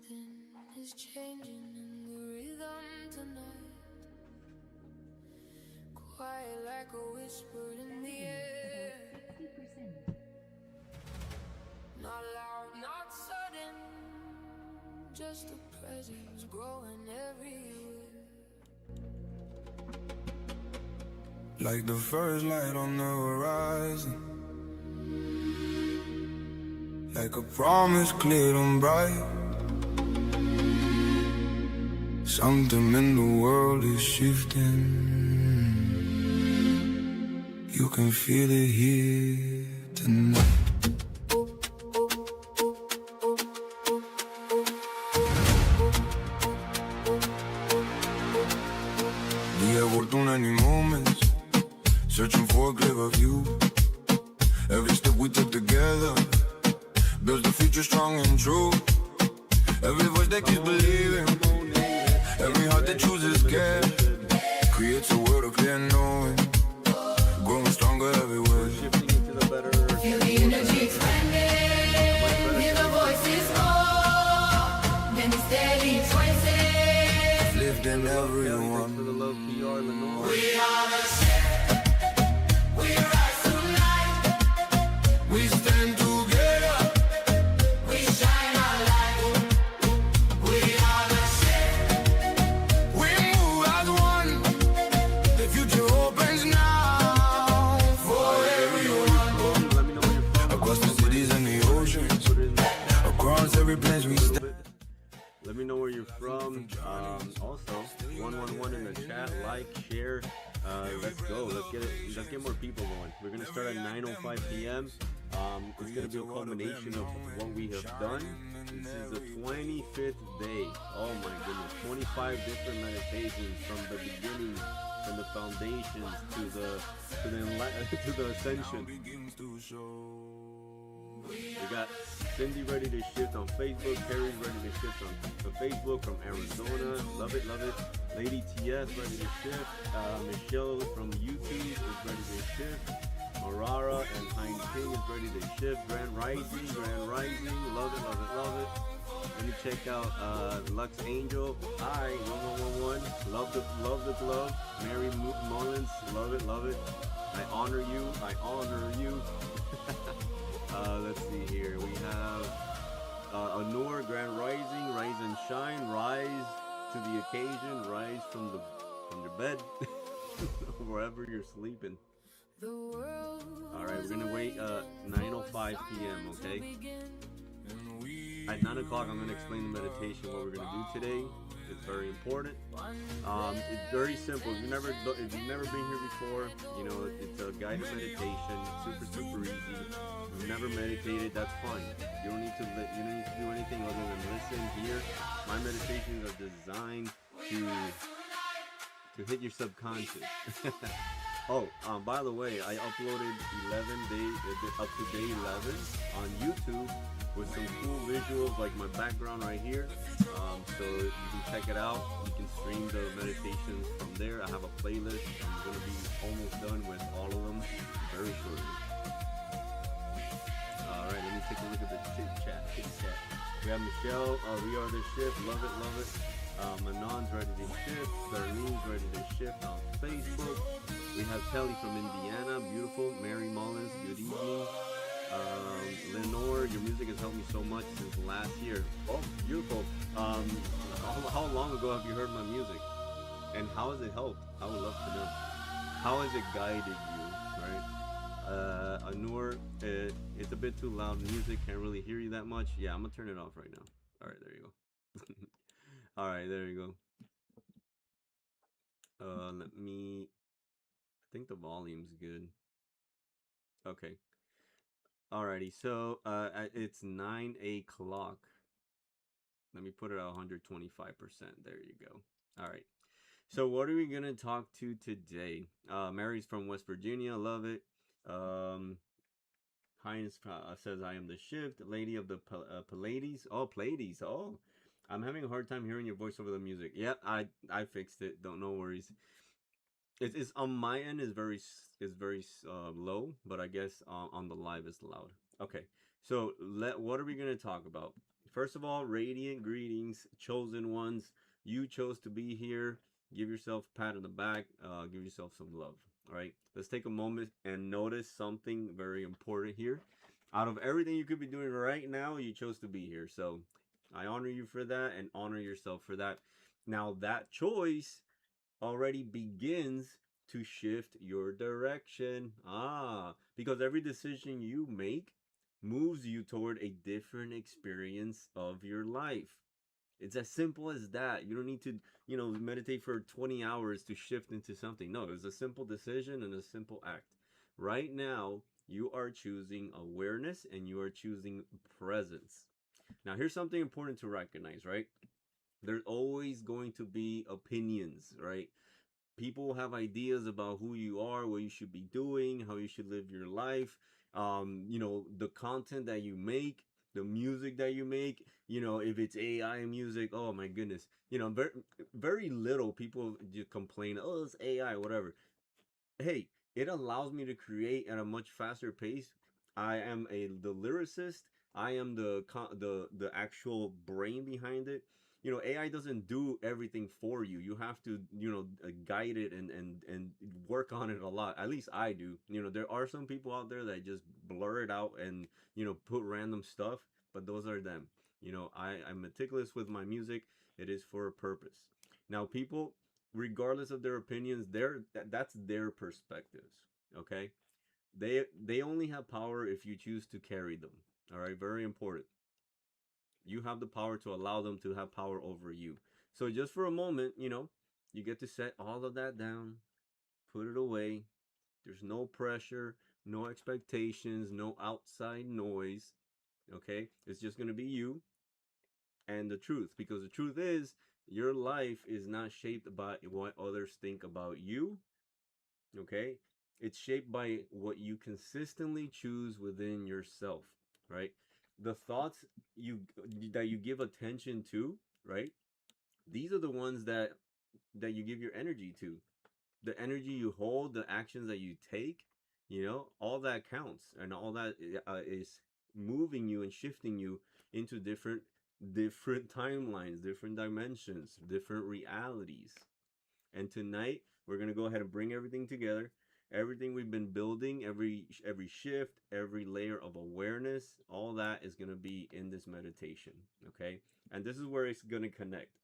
Something is changing in the rhythm tonight. Quiet like a whisper in the air. Not loud, not sudden, just a presence growing everywhere. Like the first light on the horizon, like a promise clear and bright. Something in the world is shifting. You can feel it here tonight. Día fortuna any moments, searching for a clearer view. Every step we took together builds the future strong and true. Every voice that keeps believing, every heart that chooses care, creates a world of clear knowing, growing stronger everywhere. Feel the energy expanding, hear the voices call, many steady choices, Lifting everyone. we are the shift, we rise tonight, We stand together. we shine our light, we are the shift, We move as one. The future opens now for everyone. Across the cities and the oceans, across every place we stand. Let me know where you're from. Also, 111 in the chat, like, share. Let's go. Let's get more people going. We're gonna start at 9:05 p.m. It's gonna be a culmination of what we have done. This is the 25th day. Oh my goodness, 25 different meditations from the beginning, from the foundations to the ascension. We got Cindy ready to shift on Facebook. Carrie's ready to shift on Facebook from Arizona. Love it, love it. Lady TS ready to shift. Michelle from YouTube is ready to shift. Marara and Hein King is ready to shift. Grand Rising. Love it, love it, love it. Let me check out Lux Angel. Hi, 1111. Love the glove. Mary Mullins. Love it, love it. I honor you. Let's see here. We have Anur, Grand Rising, Rise and Shine, rise to the occasion, rise from your bed, wherever you're sleeping. Alright, we're gonna wait 9:05 p.m. Okay. At 9 o'clock, I'm gonna explain the meditation, what we're gonna do today. It's very important. It's very simple. If you've never been here before, you know, it's a guided meditation. It's super easy. If you've never meditated, that's fine. You don't need to do anything other than listen here. My meditations are designed to hit your subconscious. Oh, by the way, I uploaded 11 days up to day 11 on YouTube with some cool visuals, like my background right here. So you can check it out. You can stream the meditations from there. I have a playlist. I'm gonna be almost done with all of them very shortly. All right, let me take a look at the chit chat. We have Michelle. We are the shift. Love it. Manon's ready to shift. Darlene's ready to shift on Facebook. We have Kelly from Indiana, beautiful. Mary Mullins, good evening. Lenore, your music has helped me so much since last year. Oh, beautiful. How long ago have you heard my music? And how has it helped? I would love to know. How has it guided you, right? Anur, it's a bit too loud music, can't really hear you that much. Yeah, I'm gonna turn it off right now. Alright, there you go. Alright, there you go. I think the volume's good. Okay. Alrighty, so it's 9 o'clock. Let me put it at 125%. There you go. Alright. So what are we gonna talk to today? Mary's from West Virginia, love it. Heinz says I am the shift, lady of the Pallades. Oh, Pallades. Oh, I'm having a hard time hearing your voice over the music. Yeah, I fixed it. Don't, no worries. It's on my end is very low, but I guess on the live is loud. Okay, so what are we gonna talk about? First of all, radiant greetings, chosen ones. You chose to be here. Give yourself a pat on the back. Give yourself some love. All right. Let's take a moment and notice something very important here. Out of everything you could be doing right now, you chose to be here. So I honor you for that and honor yourself for that. Now, that choice already begins to shift your direction. Because every decision you make moves you toward a different experience of your life. It's as simple as that. You don't need to, meditate for 20 hours to shift into something. No, it's a simple decision and a simple act. Right now, you are choosing awareness and you are choosing presence. Now, here's something important to recognize, right? There's always going to be opinions, right? People have ideas about who you are, what you should be doing, how you should live your life. The content that you make, the music that you make. If it's AI music, oh my goodness. Very, very little people just complain, oh, it's AI, whatever. Hey, it allows me to create at a much faster pace. I am the lyricist. I am the actual brain behind it. AI doesn't do everything for you. You have to, guide it and work on it a lot. At least I do. There are some people out there that just blur it out and put random stuff, but those are them. I'm meticulous with my music. It is for a purpose. Now, people, regardless of their opinions, that's their perspectives. Okay, they only have power if you choose to carry them. All right, very important. You have the power to allow them to have power over you. So just for a moment, you get to set all of that down, put it away. There's no pressure, no expectations, no outside noise. Okay, it's just going to be you and the truth, because the truth is your life is not shaped by what others think about you. Okay, it's shaped by what you consistently choose within yourself, right? The thoughts you that you give attention to, right? These are the ones that you give your energy to. The energy you hold, the actions that you take, all that counts, and all that is moving you and shifting you into different timelines, different dimensions, different realities. And tonight we're going to go ahead and bring everything together. Everything we've been building, every shift, every layer of awareness, all that is going to be in this meditation, okay? And this is where it's going to connect.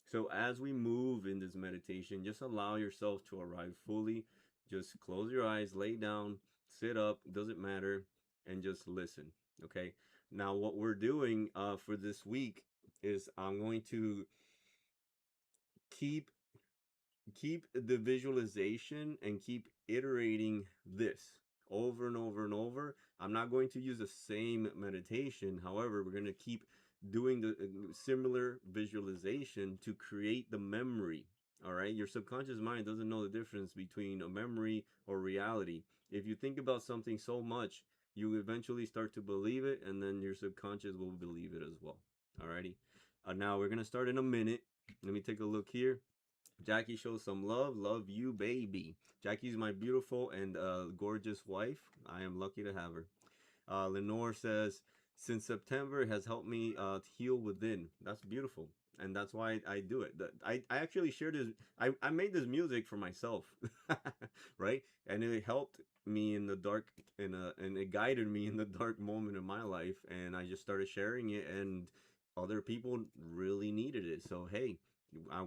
So as we move in this meditation, just allow yourself to arrive fully. Just close your eyes, lay down, sit up, doesn't matter, and just listen, okay? Now what we're doing for this week is I'm going to keep keep the visualization and keep iterating this over and over and over. I'm not going to use the same meditation. However, we're going to keep doing the similar visualization to create the memory. All right. Your subconscious mind doesn't know the difference between a memory or reality. If you think about something so much, you eventually start to believe it, and then your subconscious will believe it as well. Alrighty. Now we're going to start in a minute. Let me take a look here. Jackie shows some love. Love you, baby. Jackie's my beautiful and gorgeous wife. I am lucky to have her. Lenore says, since September, it has helped me to heal within. That's beautiful. And that's why I do it. I actually shared this. I made this music for myself, right? And it helped me in the dark, and it guided me in the dark moment in my life. And I just started sharing it, and other people really needed it. So, hey,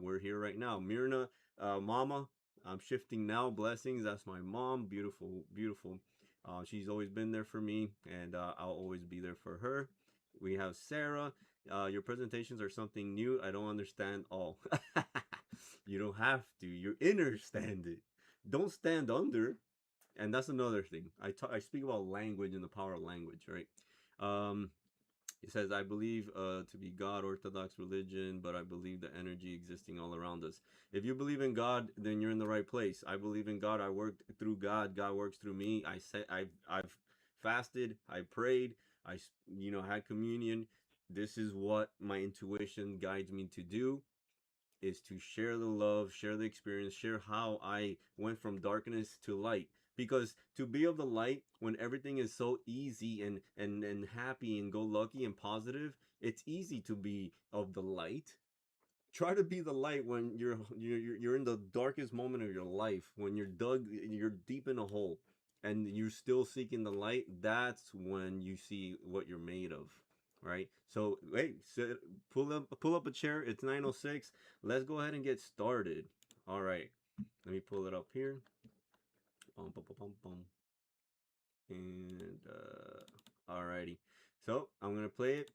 we're here right now. Mirna, Mama, I'm shifting now. Blessings. That's my mom. Beautiful, beautiful. She's always been there for me, and I'll always be there for her. We have Sarah. Your presentations are something new. I don't understand all. You don't have to. You understand it. Don't stand under. And that's another thing. I speak about language and the power of language, right? It says, I believe to be God, Orthodox religion, but I believe the energy existing all around us. If you believe in God, then you're in the right place. I believe in God. I work through God. God works through me. I've fasted. I prayed. I had communion. This is what my intuition guides me to do, is to share the love, share the experience, share how I went from darkness to light. Because to be of the light when everything is so easy and happy and go lucky and positive, It's easy to be of the light. Try to be the light when you're in the darkest moment of your life, when you're deep in a hole, and you're still seeking the light. That's when you see what you're made of, right? So wait, pull up a chair. It's 9:06. Let's go ahead and get started. All right, let me pull it up here. Bum, bum, bum, bum, bum. And alrighty, so I'm gonna play it,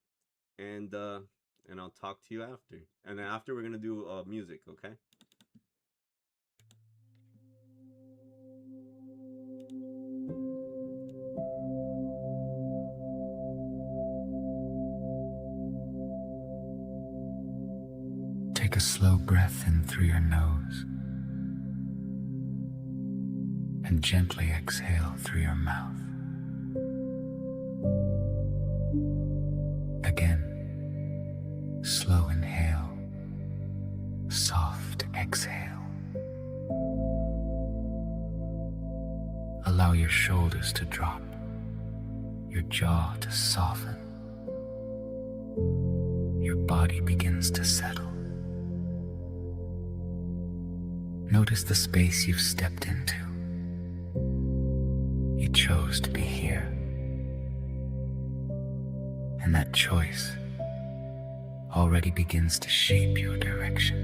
and I'll talk to you after. And then after we're gonna do music, okay? Take a slow breath in through your nose and gently exhale through your mouth. Again, slow inhale, soft exhale. Allow your shoulders to drop, your jaw to soften. Your body begins to settle. Notice the space you've stepped into. You chose to be here. And that choice already begins to shape your direction.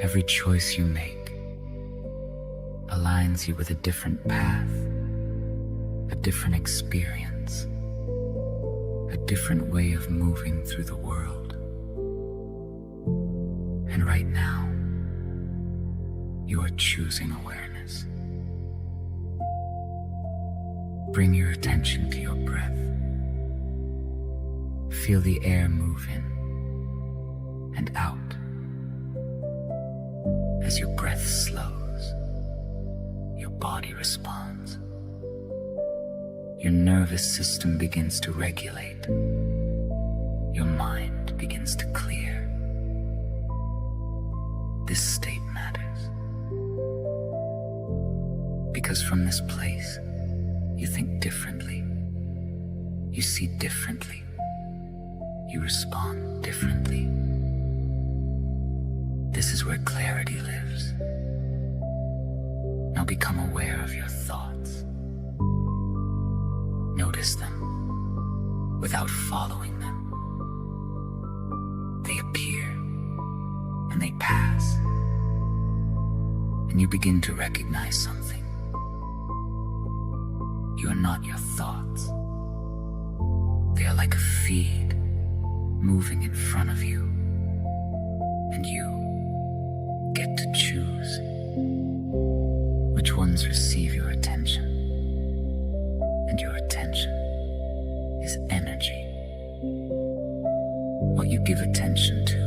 Every choice you make aligns you with a different path, a different experience, a different way of moving through the world. And right now, you are choosing awareness. Bring your attention to your breath. Feel the air move in and out. As your breath slows, your body responds. Your nervous system begins to regulate. Your mind begins to clear. This state matters because from this place, you think differently, you see differently, you respond differently. This is where clarity lives. Now become aware of your thoughts. Notice them without following them. They appear and they pass, and you begin to recognize something. You are not your thoughts. They are like a feed moving in front of you, and you get to choose which ones receive your attention. And your attention is energy. What you give attention to,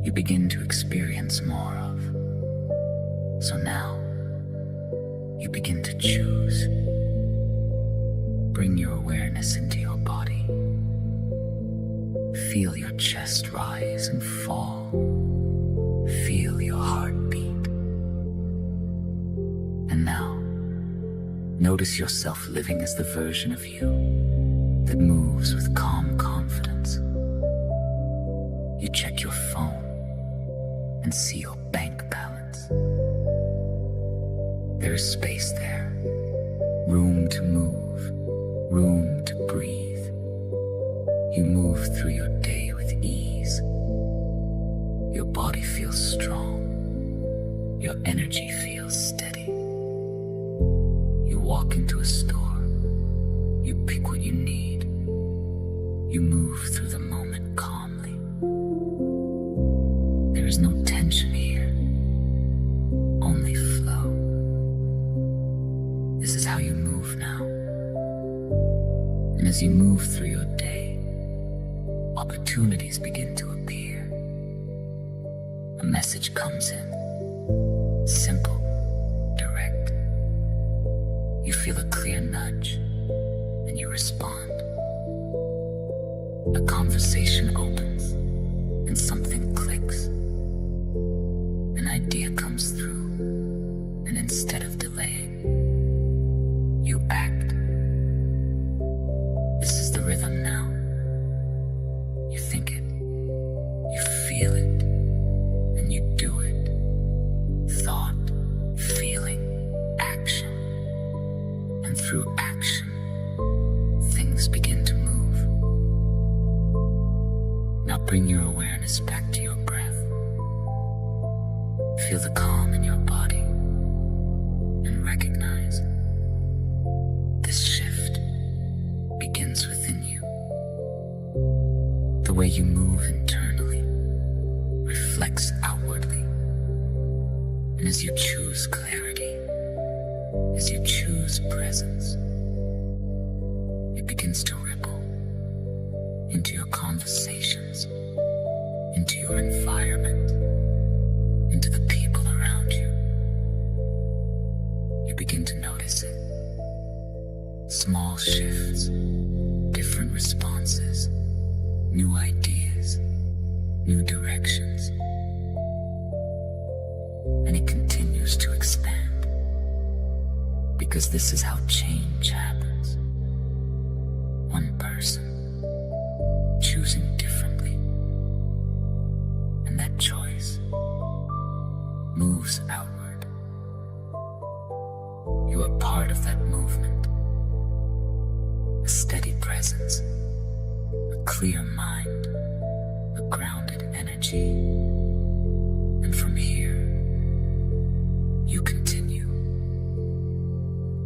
you begin to experience more of. So now, you begin to choose. Bring your awareness into your body. Feel your chest rise and fall. Feel your heart beat. And now, notice yourself living as the version of you that moves with calm confidence. You check your phone and see your bank balance. There is space there, room to move, room to breathe. You move through your day with ease. Your body feels strong. Your energy feels steady. You walk into a store. You pick what you need. You move through the moment calmly. There is no tension here, only flow. This is how you move now. And as you move through your day, opportunities begin to appear. A message comes in, simple, direct. You feel a clear nudge, and you respond. A conversation opens, and something clicks. An idea comes through, and instead of delaying, you act. Feel the calm in your body and recognize this shift begins within you. The way you move internally reflects outwardly. And as you choose clarity, as you choose presence, it begins to ripple into your conversations, into your environment, into the people around you. You begin to notice it. Small shifts, different responses, new ideas, new directions. And it continues to expand. Because this is how change happens. One person choosing differently. And that choice moves outward. You are part of that movement. A steady presence, a clear mind, a grounded energy. And from here, you continue.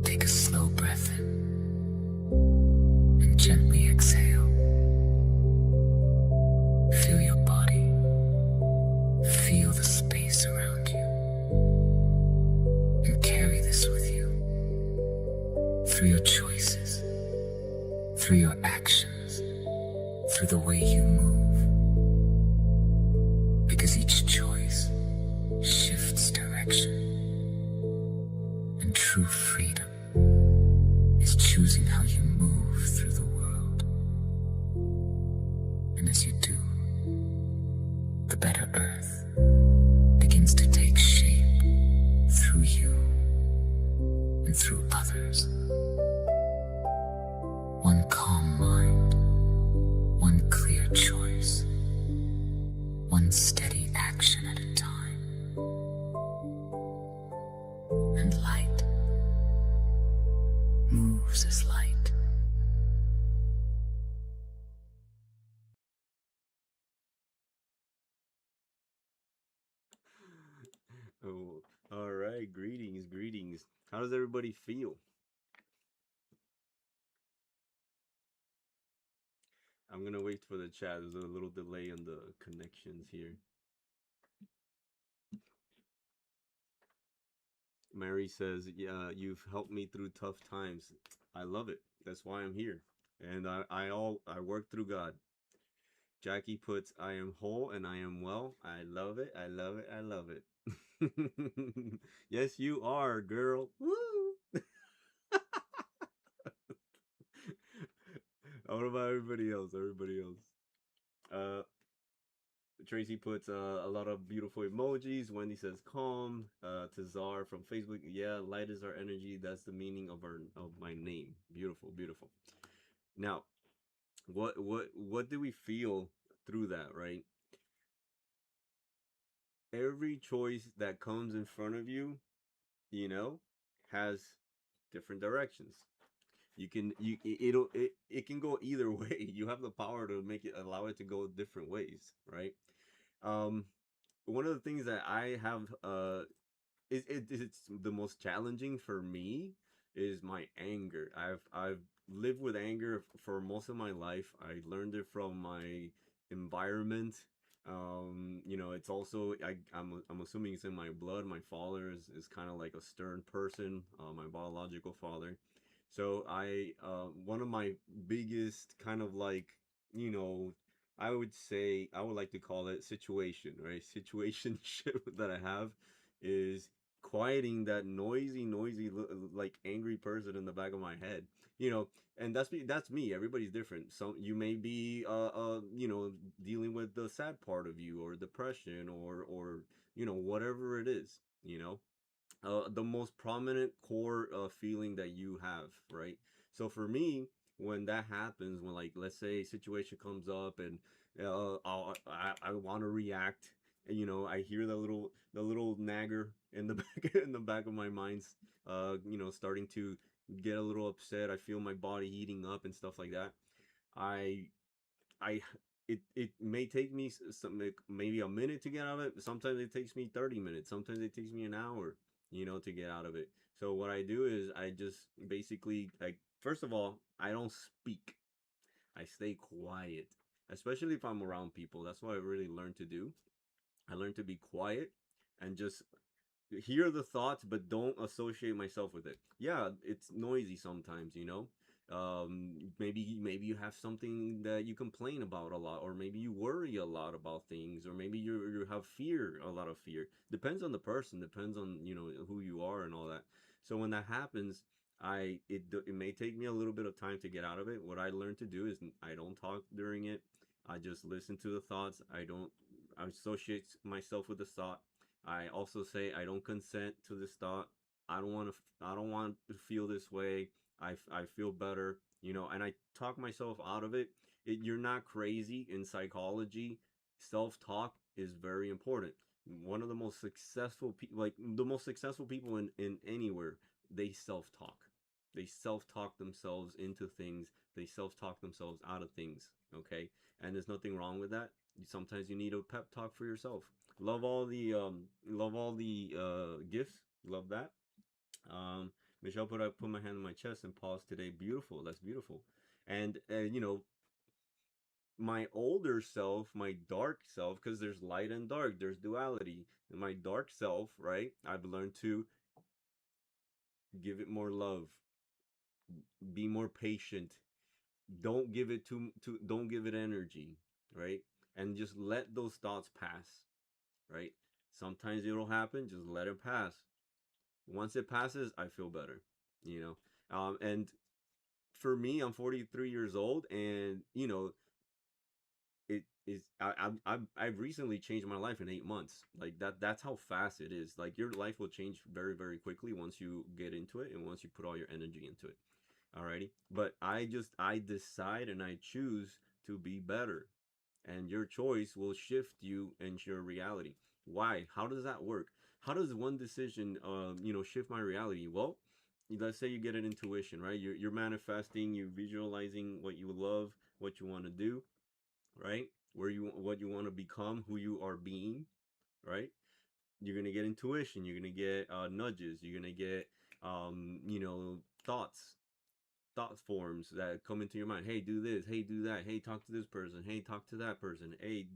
Take a slow breath in and gently exhale. Feel your body. Feel the space around you. And carry this with you through your choices, through your actions, through the way you move. Because each choice shifts direction. And true freedom is choosing how you move through the world. And as you do, the better earth begins to take shape through you and through others. One calm mind, one clear choice, one steady action at a time. And light moves as light. Oh, all right. Greetings, greetings. How does everybody feel? I'm gonna wait for the chat. There's a little delay on the connections here. Mary says, "Yeah, you've helped me through tough times. I love it. That's why I'm here, and I work through God." Jackie puts, "I am whole and I am well. I love it. I love it. I love it." Yes, you are, girl. Woo! What about everybody else? Everybody else. Uh, Tracy puts a lot of beautiful emojis. Wendy says calm. Tazar from Facebook, yeah, light is our energy. That's the meaning of my name. Beautiful, beautiful. Now, what do we feel through that, right? Every choice that comes in front of you, you know, has different directions. It can go either way. You have the power to make it allow it to go different ways, right? Um, one of the things that I have it's the most challenging for me is my anger. I've lived with anger for most of my life. I learned it from my environment. You know, it's also I'm assuming it's in my blood. My father is kind of like a stern person, my biological father. So one of my biggest kind of like, you know, I would say I would like to call it situation, right? Situationship that I have is quieting that noisy, like angry person in the back of my head. You know, and that's me. Everybody's different. Some you may be you know, dealing with the sad part of you or depression or you know, whatever it is, you know, the most prominent core feeling that you have, right? So for me, when that happens, when like let's say a situation comes up and I want to react, and, you know, I hear the little nagger in the back in the back of my mind's you know, starting to get a little upset. I feel my body heating up and stuff like that. I I it may take me some, like, maybe a minute to get out of it. Sometimes it takes me 30 minutes. Sometimes it takes me an hour, to get out of it. So what I do is I just basically, like, first of all, I don't speak. I stay quiet, especially if I'm around people. That's what I really learned to do. I learned to be quiet and just hear the thoughts, but don't associate myself with it. Yeah, it's noisy sometimes, maybe you have something that you complain about a lot, or maybe you worry a lot about things, or maybe you have fear, a lot of fear. Depends on the person, depends on who you are and all that. So when that happens, it may take me a little bit of time to get out of it. What I learned to do is I don't talk during it. I just listen to the thoughts. I don't associate myself with the thought. I also say I don't consent to this thought. I don't want to. I don't want to feel this way. I feel better, and I talk myself out of it. You're not crazy in psychology. Self talk is very important. One of the most successful people, like the most successful people in anywhere, they self talk. They self talk themselves into things. They self talk themselves out of things. Okay, and there's nothing wrong with that. Sometimes you need a pep talk for yourself. Love all the gifts. Love that. Um, Michelle put my hand on my chest and paused today. Beautiful. That's beautiful. And my older self, my dark self, because there's light and dark, there's duality. And my dark self, right? I've learned to give it more love, be more patient. Don't give it don't give it energy, right? And just let those thoughts pass, right? Sometimes it'll happen, just let it pass. Once it passes, I feel better, you and for me, I'm 43 years old, and it is I've recently changed my life in 8 months. Like that's how fast it is. Like your life will change very, very quickly once you get into it and once you put all your energy into it. Alrighty. But I decide and I choose to be better. And your choice will shift you into your reality. Why? How does that work? How does one decision shift my reality? Well, let's say you get an intuition, right? You're manifesting, you're visualizing what you love, what you want to do, right? What you want to become, who you are being, right? You're gonna get intuition, you're gonna get nudges, you're gonna get thoughts, thought forms that come into your mind. Hey, do this. Hey, do that. Hey, talk to this person. Hey, talk to that person. Hey,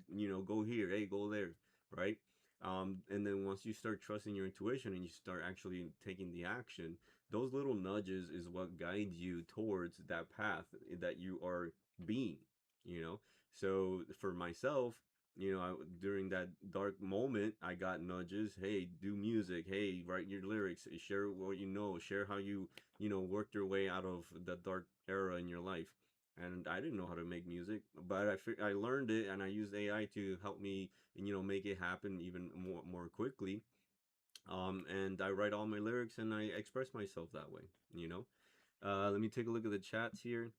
go here. Hey, go there. Right. And then once you start trusting your intuition and you start actually taking the action, those little nudges is what guides you towards that path that you are being. You know. So for myself, during that dark moment, I got nudges. Hey, do music. Hey, write your lyrics. Share what you know. Share how you worked your way out of that dark era in your life. And I didn't know how to make music, but I learned it and I used AI to help me, make it happen even more quickly. And I write all my lyrics and I express myself that way. Let me take a look at the chats here.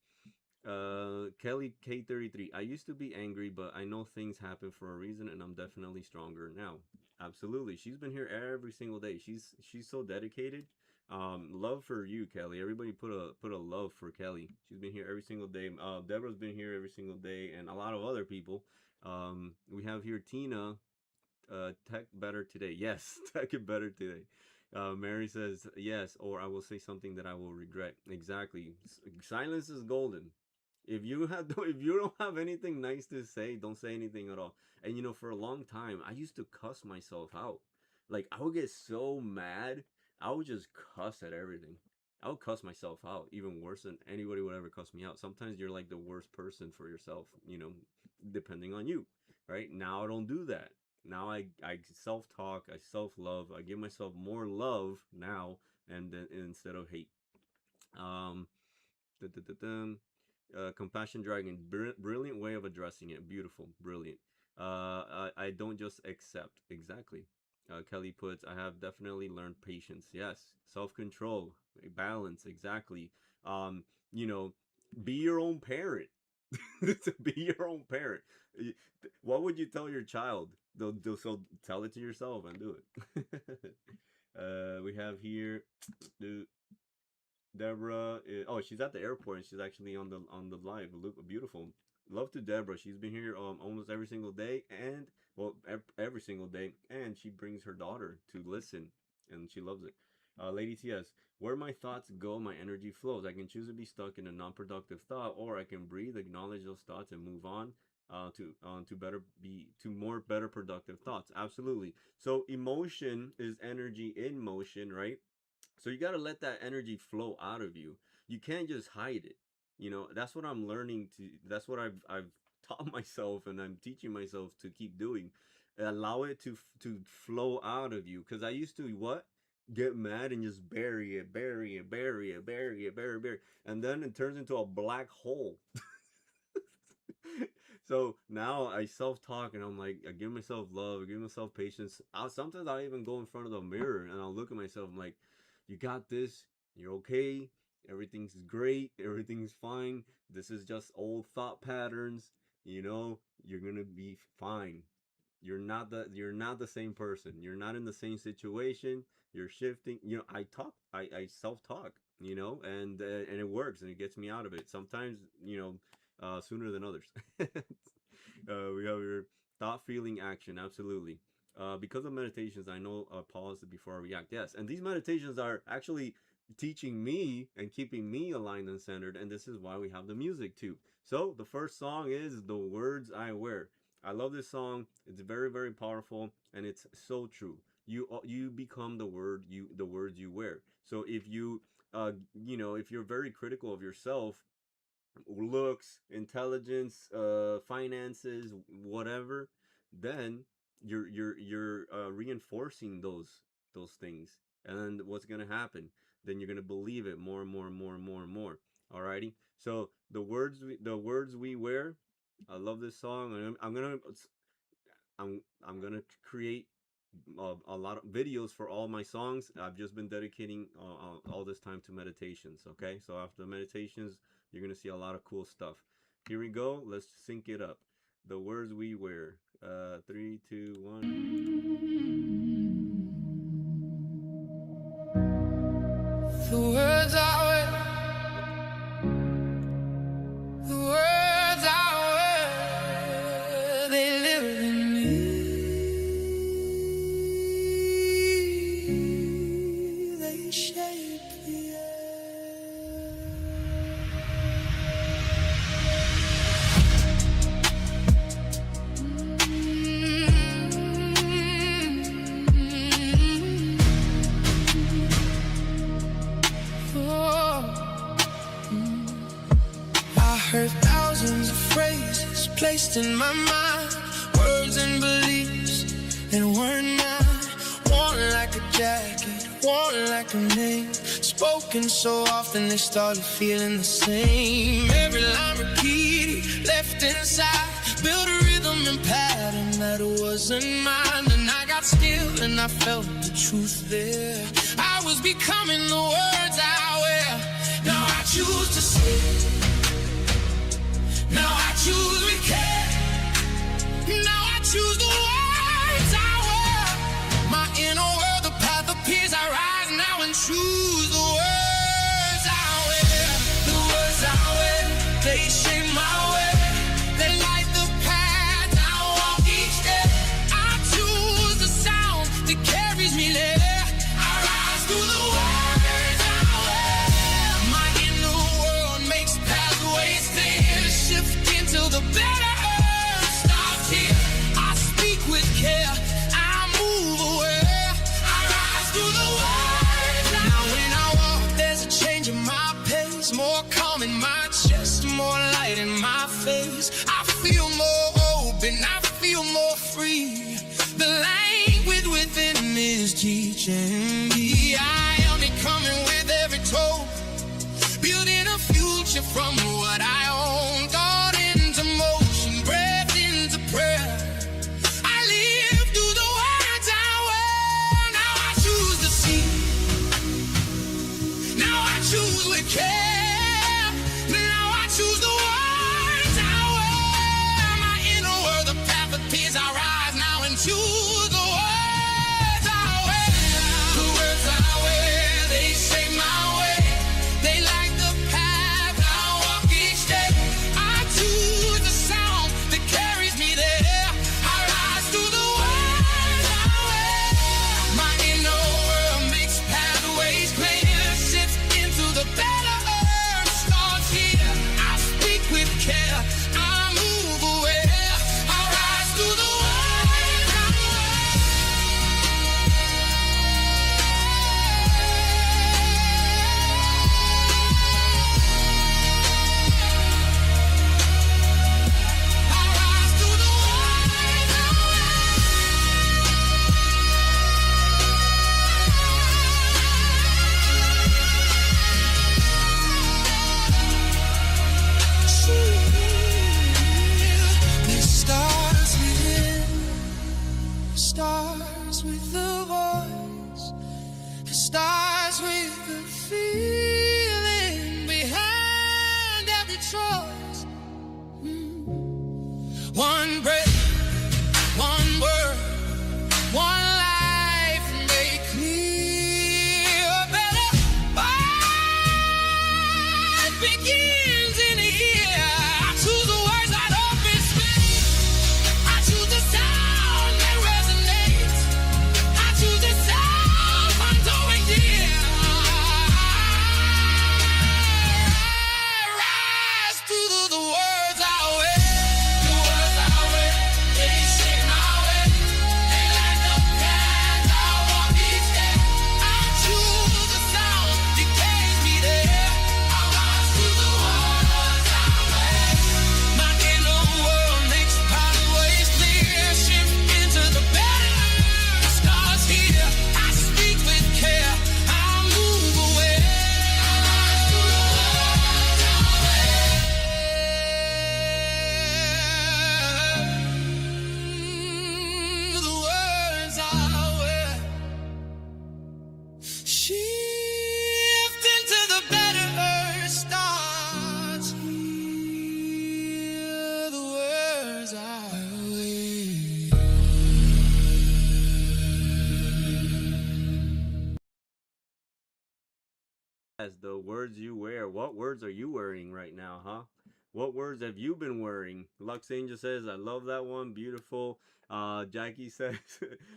Kelly K33. I used to be angry, but I know things happen for a reason, and I'm definitely stronger now. Absolutely, she's been here every single day. She's so dedicated. Love for you, Kelly. Everybody put a love for Kelly. She's been here every single day. Deborah's been here every single day, and a lot of other people. We have here Tina. Tech better today. Yes, tech it better today. Mary says yes, or I will say something that I will regret. Exactly. Silence is golden. If you don't have anything nice to say, don't say anything at all. And for a long time, I used to cuss myself out. Like I would get so mad, I would just cuss at everything. I would cuss myself out even worse than anybody would ever cuss me out. Sometimes you're like the worst person for yourself, depending on you. Right? Now I don't do that. Now I self talk, I self love, I give myself more love now and then instead of hate. Um, Compassion Dragon, brilliant way of addressing it. Beautiful, brilliant. I don't just accept. Exactly. Kelly puts, I have definitely learned patience. Yes, self control, balance. Exactly. Um, you know, be your own parent. Be your own parent. What would you tell your child? So tell it to yourself and do it. We have here the Deborah. Oh, she's at the airport and she's actually on the live. Look, beautiful. love to Deborah. She's been here almost every single day, and well, every single day, and she brings her daughter to listen, and she loves it. Lady TS, where my thoughts go, my energy flows. I can choose to be stuck in a non-productive thought, or I can breathe, acknowledge those thoughts, and move on to more better productive thoughts. Absolutely. So emotion is energy in motion, right? So you got to let that energy flow out of you. You can't just hide it. You know, that's what I'm learning to, that's what I've taught myself and I'm teaching myself to keep doing. Allow it to flow out of you, cuz I used to what? Get mad and just bury it, bury it, bury it, bury it, bury it, bury it. And then it turns into a black hole. So now I self-talk and I'm like, I give myself love, I give myself patience. Sometimes I'll even go in front of the mirror and I'll look at myself. I'm like, you got this. You're okay. Everything's great. Everything's fine. This is just old thought patterns. You know, you're gonna be fine. You're not the same person. You're not in the same situation. You're shifting. You know, I self-talk, you know, and it works and it gets me out of it. Sometimes, you know, sooner than others. We have your thought, feeling, action. Absolutely. Because of meditations, I know pause before I react. Yes, and these meditations are actually teaching me and keeping me aligned and centered, and this is why we have the music too. So the first song is "The Words I Wear." I love this song. It's very, very powerful, and it's so true. You become the words you wear. So if you know, if you're very critical of yourself, looks, intelligence, finances, whatever, then you're reinforcing those things. And then what's gonna happen? Then you're gonna believe it more and more and more and more and more. Alrighty. So the words we wear. I love this song. I'm gonna create a lot of videos for all my songs. I've just been dedicating all this time to meditations. Okay, so after the meditations, you're gonna see a lot of cool stuff. Here we go. Let's sync it up. The words we wear. 3, 2, 1. The words I wear, the words I wear, they live in me. They shape the heard thousands of phrases placed in my mind, words and beliefs that were not worn like a jacket, worn like a name, spoken so often they started feeling the same. Every line repeated, left inside, built a rhythm and pattern that wasn't mine. And I got still and I felt the truth there. I was becoming the words I wear. Now I choose to see. Now I choose with care. Now I choose the words I wear. My inner world, the path appears. I rise now and choose the words I wear. The words I wear, they shape my way. They light the path I walk each day. I choose the sound that carries me there. I rise through the words I wear. My inner world makes pathways clear, shifting till the better earth starts here. I speak with care, I move aware. I rise through the words. Now when I walk, there's a change in my pace. More calm in my chest, more light in my face. I feel more open, I feel more free. The language within is teaching me. I am becoming with every toe, building a future from what I own. God into motion, breath into prayer. I live through the words I wear. Now I choose to see. Now I choose with care. Now I choose the words I wear. My inner world, the path appears. I rise now and choose the words I wear. The starts with the voice. It starts with the feeling behind every choice. One breath, one word, one life made clear. A better life begins in here. I choose the words that open space. I choose the sound that resonates. I choose the sound I'm doing here. Rise to the words I wear. The words I wear, they shape my way. They light the path I walk each day. I choose the sound that carries me there. I rise to the words I wear. My inner world makes pathways clear. Shift into the better. It starts here. I speak with care. I move away. I rise to the words I wear. The words I wear. Shift into the better earth starts here. The words I wear. As the words you wear. What words are you wearing right now, huh? What words have you been wearing? Lux Angel says, I love that one. Beautiful. Jackie says,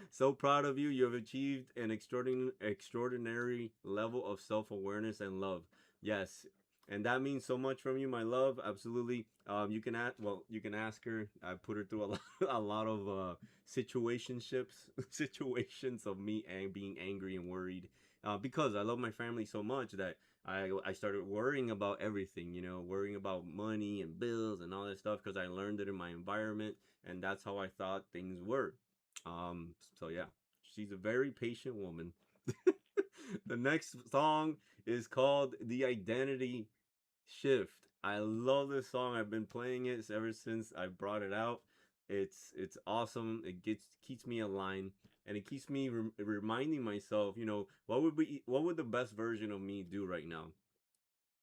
so proud of you. You have achieved an extraordinary level of self-awareness and love. Yes. And that means so much from you, my love. Absolutely. You can ask her. I put her through a lot of situations of me and being angry and worried. Because I love my family so much that I started worrying about everything, worrying about money and bills and all that stuff because I learned it in my environment, and that's how I thought things were. So yeah, she's a very patient woman. The next song is called The Identity Shift. I love this song. I've been playing it ever since I brought it out. It's awesome. It keeps me aligned. And it keeps me reminding myself, what would the best version of me do right now,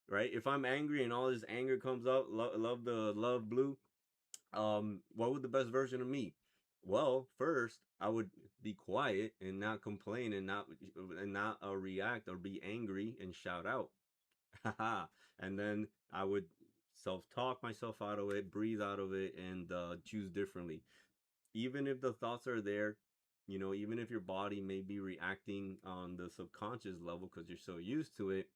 right? If I'm angry and all this anger comes up, love the love blue. What would the best version of me? Well, first I would be quiet and not complain and not react or be angry and shout out, and then I would self-talk myself out of it, breathe out of it, and choose differently. Even if the thoughts are there, even if your body may be reacting on the subconscious level because you're so used to it,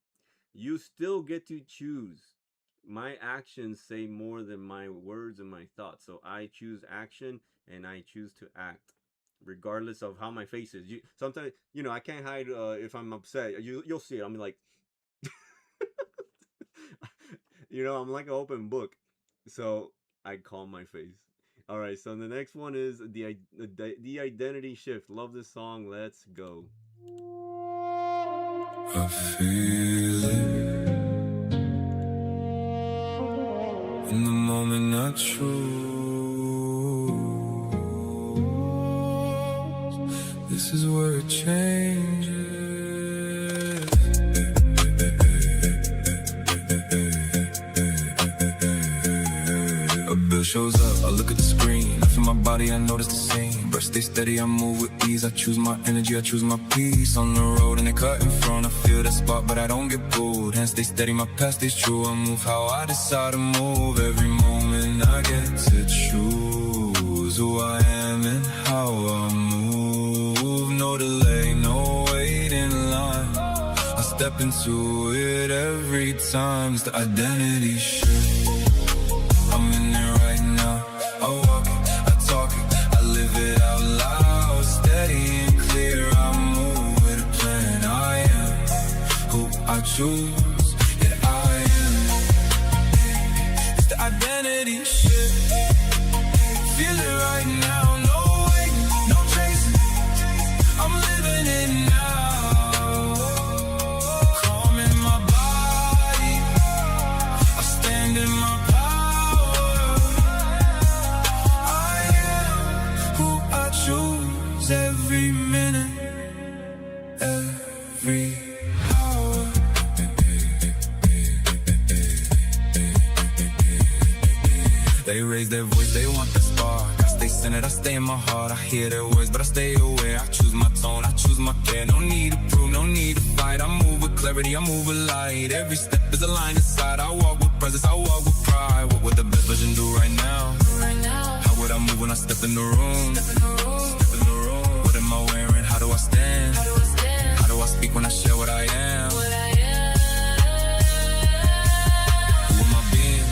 you still get to choose. My actions say more than my words and my thoughts. So I choose action and I choose to act regardless of how my face is. Sometimes, I can't hide if I'm upset. You'll see it. I'm like, I'm like an open book. So I calm my face. All right, so the next one is the Identity Shift. Love this song. Let's go. I feel it in the moment I choose. This is where it changes. A bill shows up, I look at the screen. I feel my body, I notice the scene. Breath stay steady, I move with ease. I choose my energy, I choose my peace. On the road and they cut in front, I feel that spot, but I don't get pulled. Hands stay steady, my past stays true. I move how I decide to move. Every moment I get to choose who I am and how I move. No delay, no wait in line. I step into it every time. It's the identity shift. I'm in it right now. I walk it, I talk it, I live it out loud. Steady and clear, I move with a plan. I am who I choose. Yeah, I am. It's the identity shift. Feel it right now. No waiting, no chasing. I'm living it now. Calm in my body. I stand in my every minute, every hour. They raise their voice, they want the spark. I stay centered, I stay in my heart. I hear their words, but I stay aware. I choose my tone, I choose my care. No need to prove, no need to fight. I move with clarity, I move with light. Every step is a line of sight. I walk with presence, I walk with pride. What would the best version do right now? How would I move when I step in the room? Step in the room. What am I wearing? How do I stand? How do I speak when I share what I am?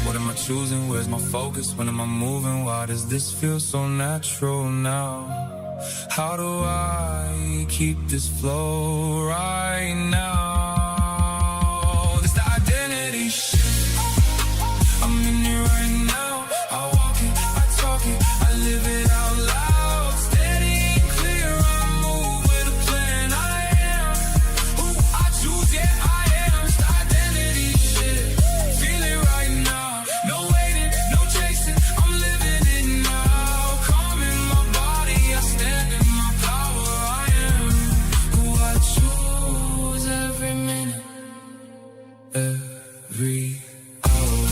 What am I choosing? Where's my focus? When am I moving? Why does this feel so natural now? How do I keep this flow right now? This the identity shift. I'm in it right now. I walk it, I talk it, I live it out loud. Steady and clear, I move with a plan. I am who I choose, yeah, I am. It's the identity shift. Feel it right now. No waiting, no chasing, I'm living it now. Calm in my body, I stand in my power. I am who I choose every minute, every hour.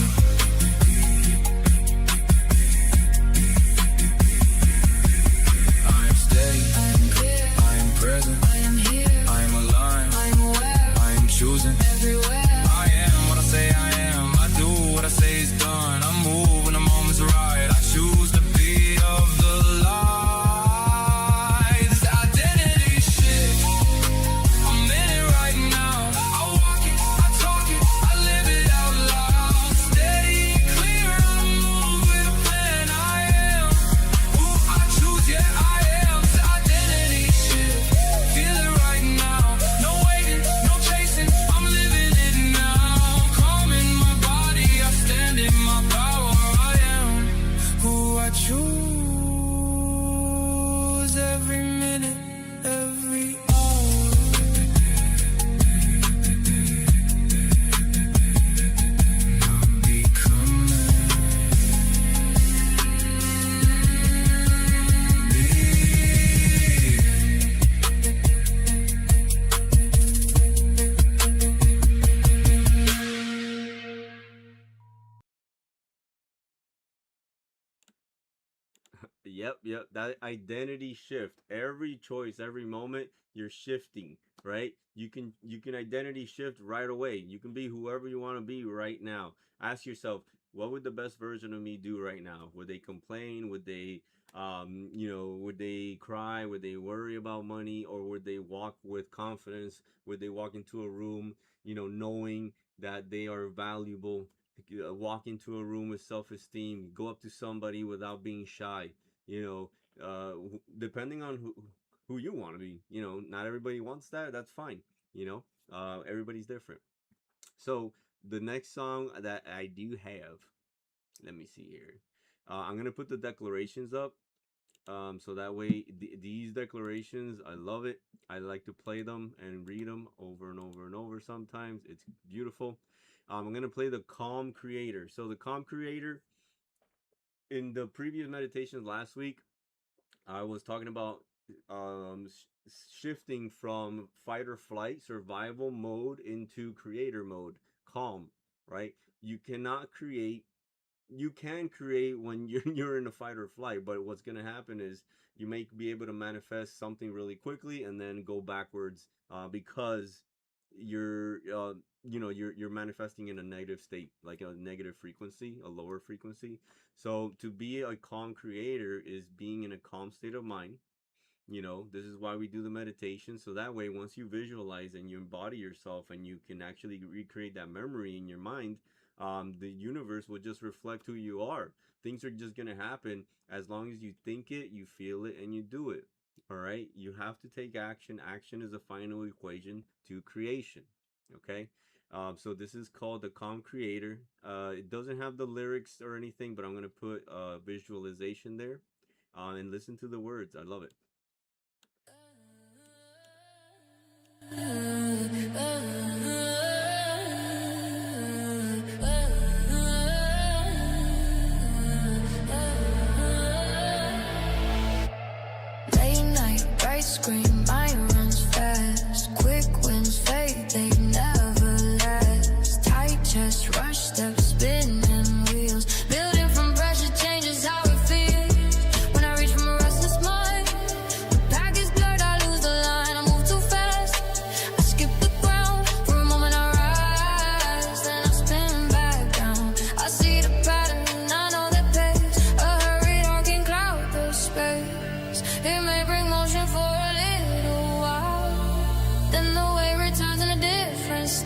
I am steady, I am clear, I am present, I am here, I am aligned, I am aware, I am choosing everywhere. I am what I say I am, I do what I say is done. I move when the moment's right, I choose the beat of the light. It's the identity shift. I'm in it right now. I walk it, I talk it, I live it out loud. Steady and clear, I move with a plan. I am who I choose, yeah, I am. It's the identity shift. Feel it right now. No waiting, no chasing, I'm living it now. Calm in my body, I stand in my power. I am who I choose every minute, every hour. I'm becoming Yep. That identity shift. Every choice, every moment, you're shifting, right? You can identity shift right away. You can be whoever you want to be right now. Ask yourself, what would the best version of me do right now? Would they complain? Would they would they cry? Would they worry about money? Or would they walk with confidence? Would they walk into a room, knowing that they are valuable? Walk into a room with self-esteem, go up to somebody without being shy, depending on who you want to be. Not everybody wants that. That's fine. Everybody's different. So the next song that I do have, let me see here. I'm gonna put the declarations up, so that way these declarations, I love it. I like to play them and read them over and over and over. Sometimes it's beautiful. I'm gonna play the Calm Creator. So the Calm Creator, in the previous meditations last week, I was talking about shifting from fight or flight survival mode into creator mode, calm, right? You can create when you're in a fight or flight, but what's going to happen is you may be able to manifest something really quickly and then go backwards, because you're manifesting in a negative state, like a negative frequency, a lower frequency. So to be a calm creator is being in a calm state of mind. This is why we do the meditation, so that way once you visualize and you embody yourself and you can actually recreate that memory in your mind, the universe will just reflect who you are. Things are just gonna happen as long as you think it, you feel it, and you do it. All right, you have to take action. Action is a final equation to creation. Okay, so this is called the Calm Creator. It doesn't have the lyrics or anything, but I'm gonna put a visualization there, and listen to the words. I love it. Late night, bright screen,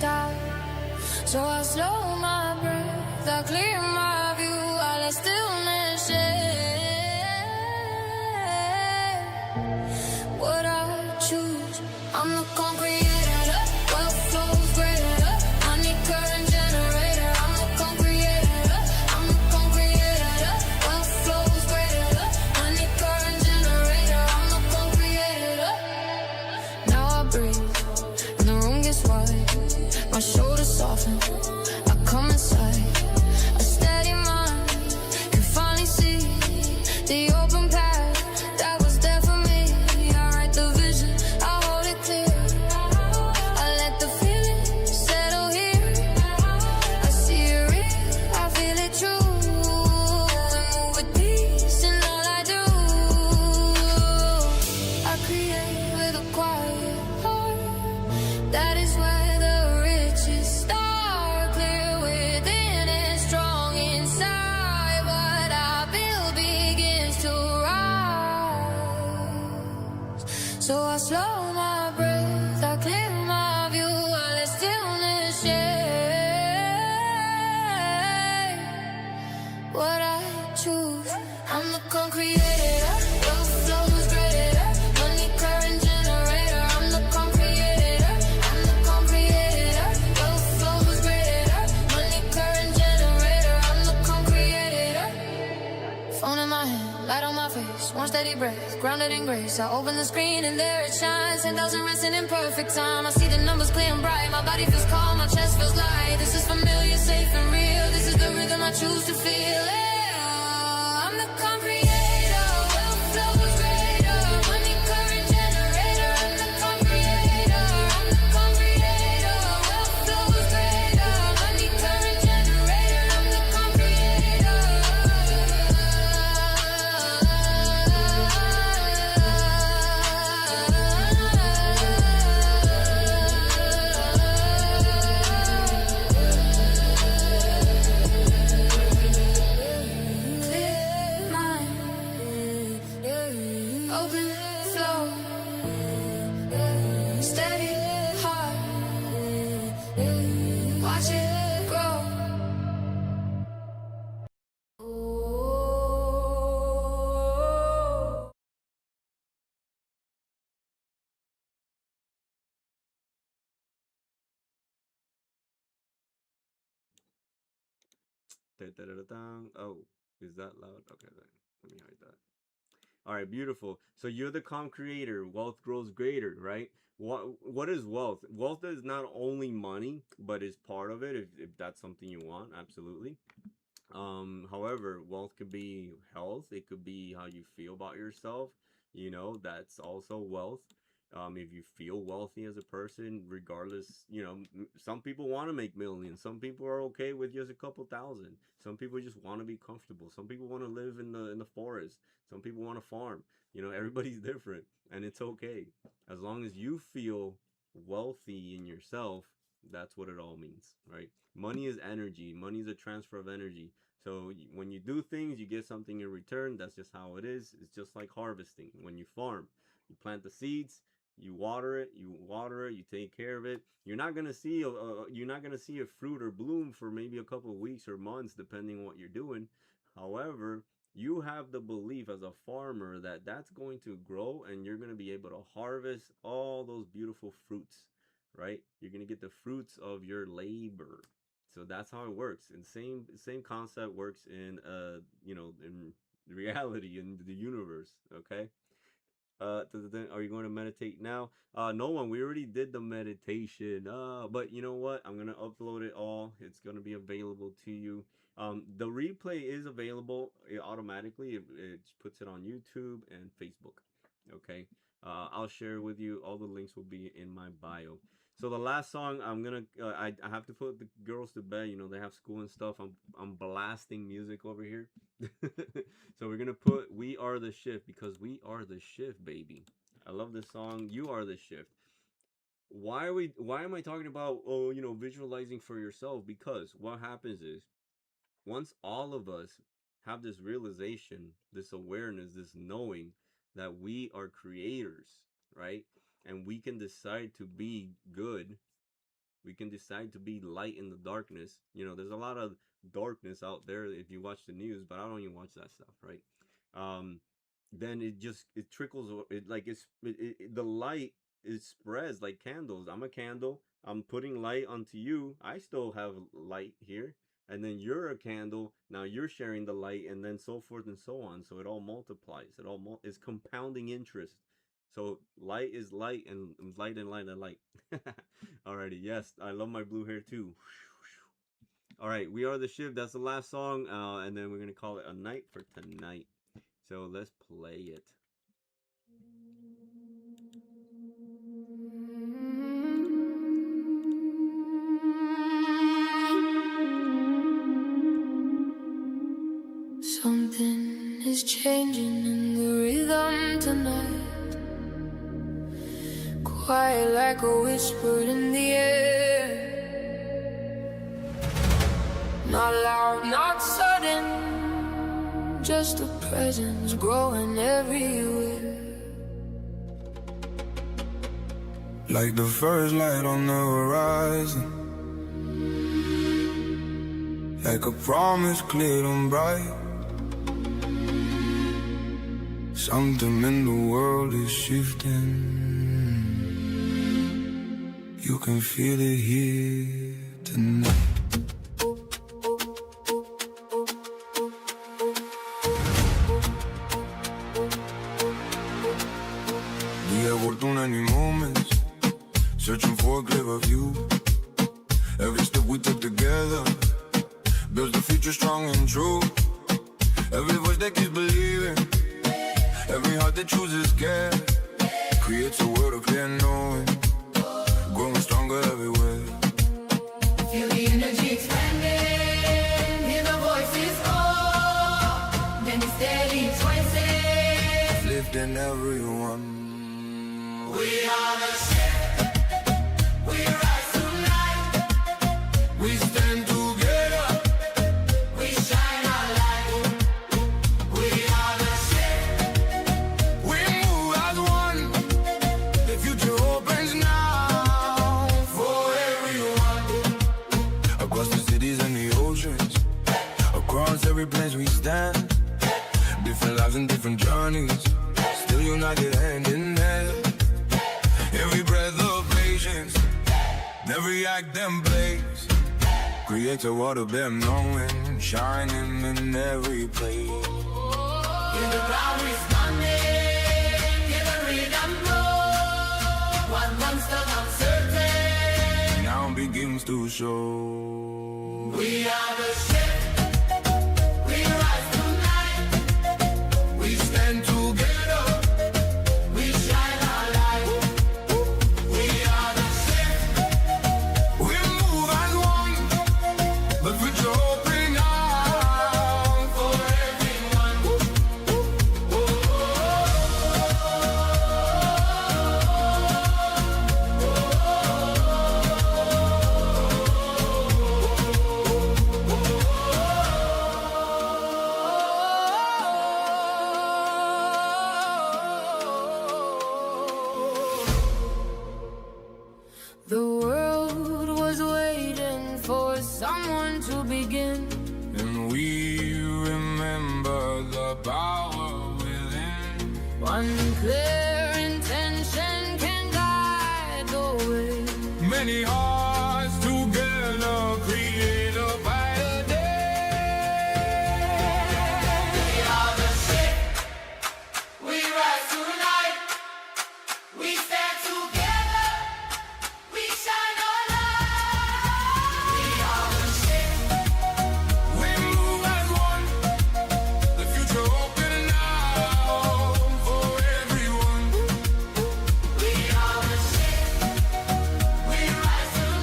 time. So I slow my breath, I clear my view, I let stillness shade. What I choose, I'm the concrete editor. Wealth flows greater. I need current generator. I'm the concrete editor. I'm the concrete editor. Wealth flows greater. I need current generator. I'm the concrete editor. Now I breathe, and the room gets wide. My shoulders soften. I come inside. A steady mind can finally see the open path that was there for me. I write the vision, I hold it clear. I let the feeling settle here. I see it real, I feel it true. And move with peace in all I do. I create with a quiet heart. That is where the riches start. Clear within and strong inside. What I build begins to rise. So I slow my breath, I clear my view, I let stillness shade. What I choose, I'm the concrete editor. Wealth flows greater. Money current generator. I'm the concrete editor. I'm the concrete editor. Wealth flows greater. Money current generator. I'm the concrete editor. Phone in my hand, light on my face, one steady breath, grounded in grace. I open the screen and there it shines, 10,000 resting in perfect time. I see the numbers clear and bright, my body feels calm, my chest feels light. This is familiar, safe and real, this is the rhythm I choose to feel. Yeah, I'm the concrete editor, wealth flows greater, money current generator. I'm the concrete editor, I'm the concrete editor, wealth flows greater, money current generator. I'm the concrete editor. Clear mind, open flow, steady heart, watch it grow. Da-da-da-da-dang. Oh, is that loud? Okay, let me hide that. All right, beautiful. So you're the calm creator. Wealth grows greater, right? What is wealth? Wealth is not only money, but is part of it if that's something you want, absolutely. However, wealth could be health. It could be how you feel about yourself. You know, that's also wealth. If you feel wealthy as a person, regardless, you know, some people want to make millions. Some people are okay with just a couple thousand. Some people just want to be comfortable. Some people want to live in the forest. Some people want to farm. You know, everybody's different, and it's okay as long as you feel wealthy in yourself. That's what it all means, right? Money is energy. Money is a transfer of energy. So when you do things, you get something in return. That's just how it is. It's just like harvesting. When you farm, you plant the seeds, you water it, you take care of it. You're not gonna see a fruit or bloom for maybe a couple of weeks or months, depending on what you're doing. However, you have the belief as a farmer that that's going to grow and you're going to be able to harvest all those beautiful fruits, right? You're going to get the fruits of your labor. So that's how it works. And same concept works in in reality in the universe, okay? Are you going to meditate now? No one. We already did the meditation. But you know what? I'm gonna upload it all. It's gonna be available to you. The replay is available automatically. It puts it on YouTube and Facebook. Okay. I'll share with you. All the links will be in my bio. So the last song I'm gonna I have to put the girls to bed. You know they have school and stuff. I'm blasting music over here. So we're gonna put "We Are the Shift" because we are the shift, baby. I love this song. You are the shift. Why am I talking about visualizing for yourself? Because what happens is once all of us have this realization, this awareness, this knowing that we are creators, right? And we can decide to be good, We can decide to be light in the darkness. You know, there's a lot of darkness out there if you watch the news, but I don't even watch that stuff, right? Then it trickles. The light, it spreads like candles. I'm a candle. I'm putting light onto you. I still have light here, and then you're a candle. Now you're sharing the light, and then so forth and so on. So it all multiplies. It all is compounding interest. So light is light, and light and light and light. Alrighty, yes, I love my blue hair too. All right, We Are the Shift. That's the last song, and then we're gonna call it a night for tonight. So let's play it. Something is changing in the rhythm tonight, quiet like a whisper in the air. Not loud, not sudden, just a presence growing everywhere. Like the first light on the horizon, like a promise clear and bright. Something in the world is shifting. You can feel it here tonight. We have worked on any moments, searching for a clearer view. Every step we took together builds the future strong and true. Every voice that keeps believing, every heart that chooses care, creates a world of clear knowing, growing stronger everywhere. Feel the energy expanding, hear the voices call, then it's steady choices, Lifting everyone. we are the shift, we rise tonight, We stand together. we shine our light. We are the shift, We move as one. The future opens now for everyone. Across the cities and the oceans, across every place we stand. Different lives and different journeys, still united hand in hand. Every breath of patience, every act and place, creates a world of them knowing, shining in every place. hear the ground responding, hear the rhythm blow. What once felt uncertain, Now begins to show. we are the shift, we rise tonight, We stand together. we shine our light. We are the shift, We move as one. The future open now for everyone. The world was waiting for someone to begin. and we remember the power within. One clear intention can guide the way. Many hearts together create a brighter day. We are the shift, we rise tonight, we stand together, we shine our light. We are the shift, We move as one. The future open now for everyone. we are the shift, we rise tonight.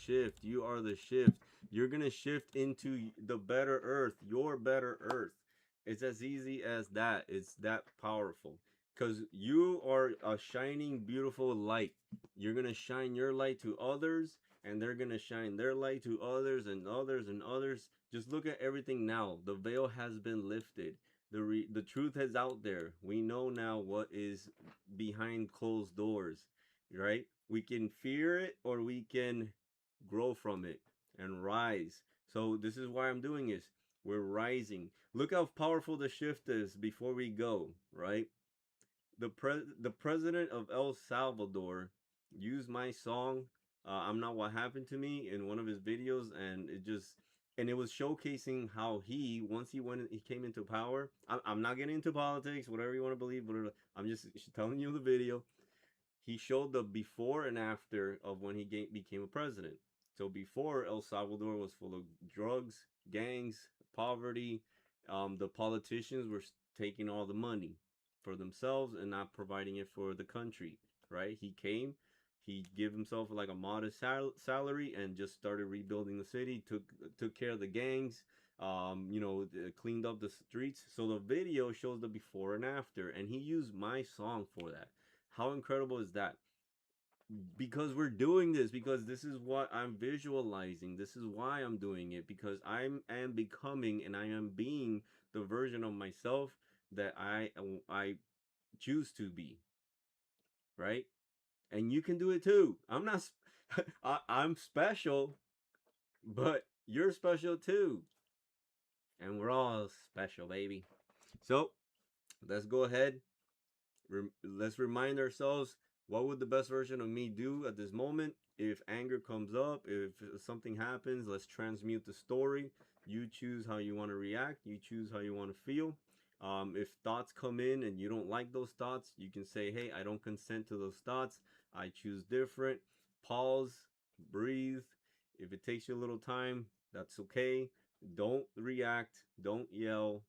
shift. You are the shift. You're gonna shift into the better earth, your better earth. It's as easy as that. It's that powerful. Because you are a shining, beautiful light. You're gonna shine your light to others, and they're gonna shine their light to others and others and others. Just look at everything now. The veil has been lifted. The truth is out there. We know now what is behind closed doors, right? We can fear it or we can grow from it and rise. So this is why I'm doing this. We're rising. Look how powerful the shift is before we go, right? The president of El Salvador used my song, "I'm Not What Happened to Me," in one of his videos, and it was showcasing how once he came into power. I'm not getting into politics, whatever you want to believe, whatever. I'm just telling you the video. He showed the before and after of when he became a president. So before, El Salvador was full of drugs, gangs, poverty. The politicians were taking all the money for themselves and not providing it for the country. Right? He gave himself like a modest salary and just started rebuilding the city. Took care of the gangs. Cleaned up the streets. So the video shows the before and after, and he used my song for that. How incredible is that? Because we're doing this, because this is what I'm visualizing. This is why I'm doing it, because I am becoming and I am being the version of myself that I choose to be, right? And you can do it too. I'm not I'm special, but you're special too. And we're all special, baby. So, let's go ahead. Let's remind ourselves, what would the best version of me do at this moment? If anger comes up, if something happens, let's transmute the story. You choose how you want to react. You choose how you want to feel. If thoughts come in and you don't like those thoughts, you can say, hey, I don't consent to those thoughts. I choose different. Pause, breathe. If it takes you a little time, that's okay. Don't react. Don't yell,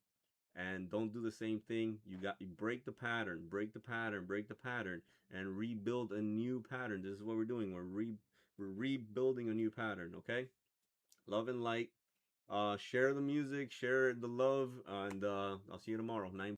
and don't do the same thing. You break the pattern, and rebuild a new pattern. This is what we're doing. We're rebuilding a new pattern. Okay, love and light. Share the music, share the love, and I'll see you tomorrow, 9